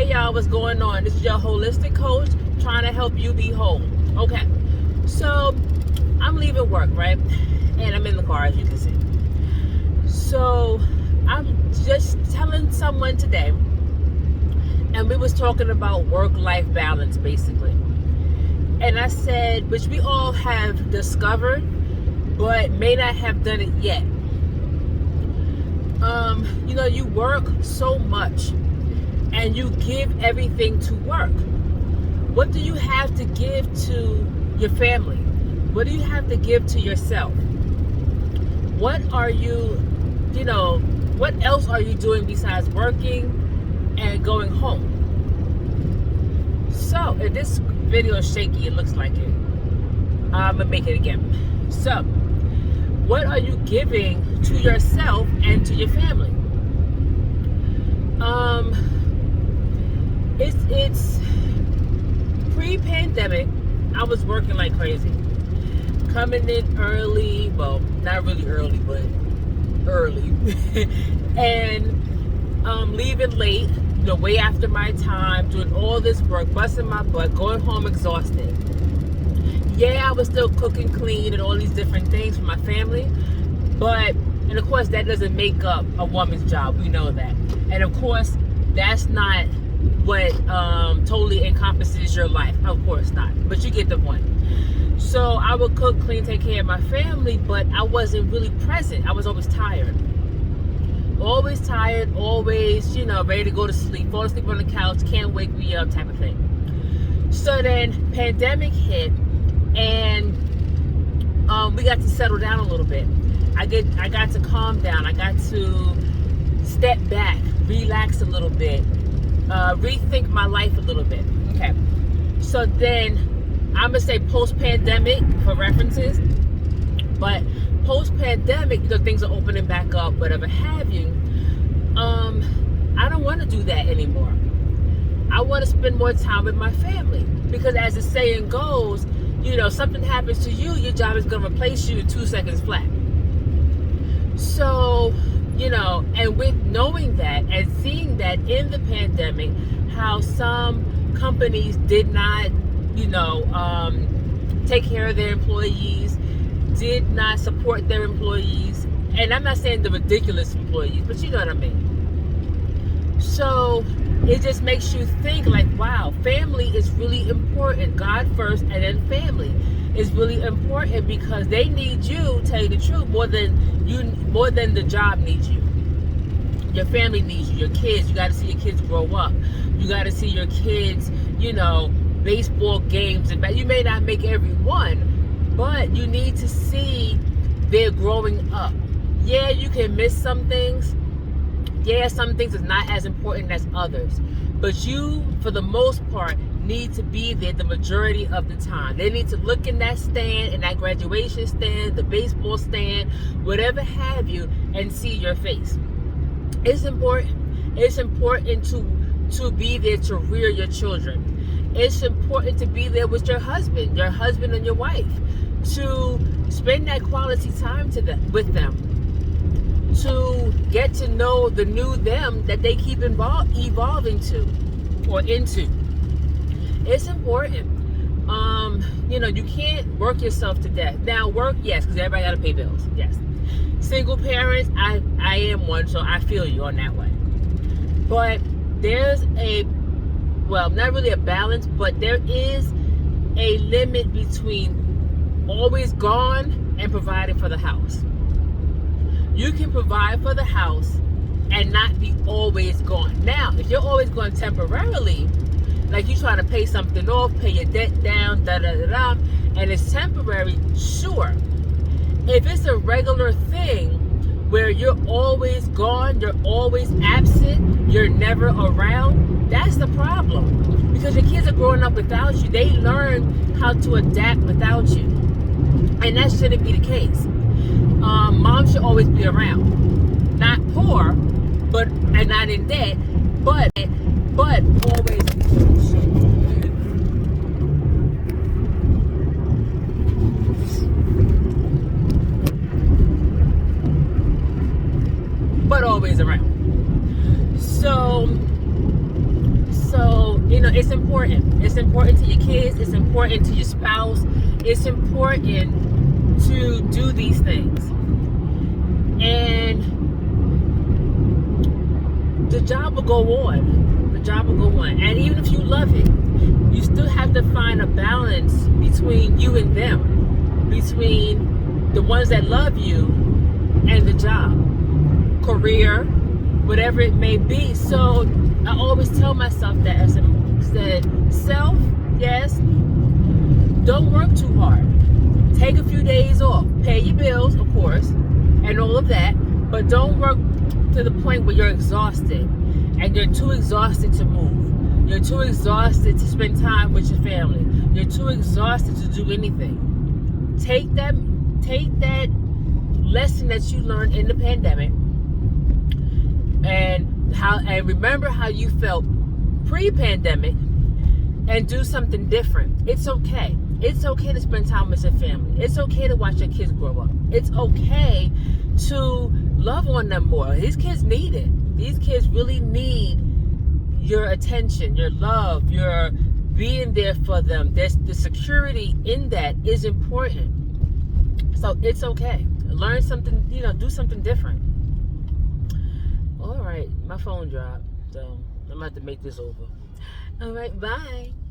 Hey y'all, what's going on? This is your holistic coach trying to help you be whole. Okay, so I'm leaving work, right? And I'm in the car, as you can see. So I'm just telling someone today, and we was talking about work-life balance, basically. And I said, which we all have discovered, but may not have done it yet. You work so much and you give everything to work. What do you have to give to your family? What do you have to give to yourself? What are what else are you doing besides working and going home? So, if this video is shaky, it looks like it. I'm gonna make it again. So, what are you giving to yourself and to your family? It's pre-pandemic. I was working like crazy, coming in early. Well, not really early, but early, and leaving late. Way after my time, doing all this work, busting my butt, going home exhausted. Yeah, I was still cooking, clean, and all these different things for my family, and of course that doesn't make up a woman's job. We know that, and of course that's not what totally encompasses your life. Of course not, but you get the point. So I would cook, clean, take care of my family, but I wasn't really present. I was always tired, always ready to go to sleep, fall asleep on the couch, can't wake me up type of thing. So then pandemic hit, and we got to settle down a little bit. I got to calm down. I got to step back, relax a little bit, rethink my life a little bit. Okay. So then I'm gonna say post-pandemic for references, but post-pandemic, things are opening back up, whatever have you. I don't want to do that anymore. I want to spend more time with my family, because as the saying goes, something happens to you, your job is going to replace you in 2 seconds flat. So, and with knowing that and seeing that in the pandemic, how some companies did not, take care of their employees, did not support their employees. And I'm not saying the ridiculous employees, but you know what I mean. So it just makes you think like, wow, family is really important. God first, and then family is really important, because they need you, tell you the truth, more than the job needs you. Your family needs you, your kids. You got to see your kids grow up. You got to see your kids, baseball games. And you may not make every one, but you need to see they're growing up. Yeah, you can miss some things. Yeah, some things is not as important as others. But you, for the most part, need to be there the majority of the time. They need to look in that stand, in that graduation stand, the baseball stand, whatever have you, and see your face. It's important. It's important to be there to rear your children. It's important to be there with your husband and your wife, to spend that quality time with them, to get to know the new them that they keep evolving to or into. It's important. You can't work yourself to death. Now, work, yes, because everybody got to pay bills. Yes. Single parents, I am one, so I feel you on that one. But there's not really a balance, but there is a limit between always gone and providing for the house. You can provide for the house and not be always gone. Now, if you're always gone temporarily, like you trying to pay something off, pay your debt down, and it's temporary, sure. If it's a regular thing where you're always gone, you're always absent, you're never around, that's the problem. Because your kids are growing up without you. They learn how to adapt without you. And that shouldn't be the case. Mom should always be around. Not poor, and not in debt, but always. But always around. So it's important. It's important to your kids. It's important to your spouse. It's important to do these things. And the job will go on. The job will go on. And even if you love it, you still have to find a balance between you and them, between the ones that love you and the job, career, whatever it may be. So I always tell myself that, as I said, self, yes, don't work too hard. Take a few days off. Pay your bills, of course, and all of that, but don't work to the point where you're exhausted and you're too exhausted to move. You're too exhausted to spend time with your family. You're too exhausted to do anything. Take that lesson that you learned in the pandemic and remember how you felt pre-pandemic and do something different. It's okay. It's okay to spend time with your family. It's okay to watch your kids grow up. It's okay to love on them more. These kids need it. These kids really need your attention, your love, your being there for them. There's the security in that is important. So it's okay. Learn something, do something different. All right, my phone dropped, so I'm going to have to make this over. All right, bye.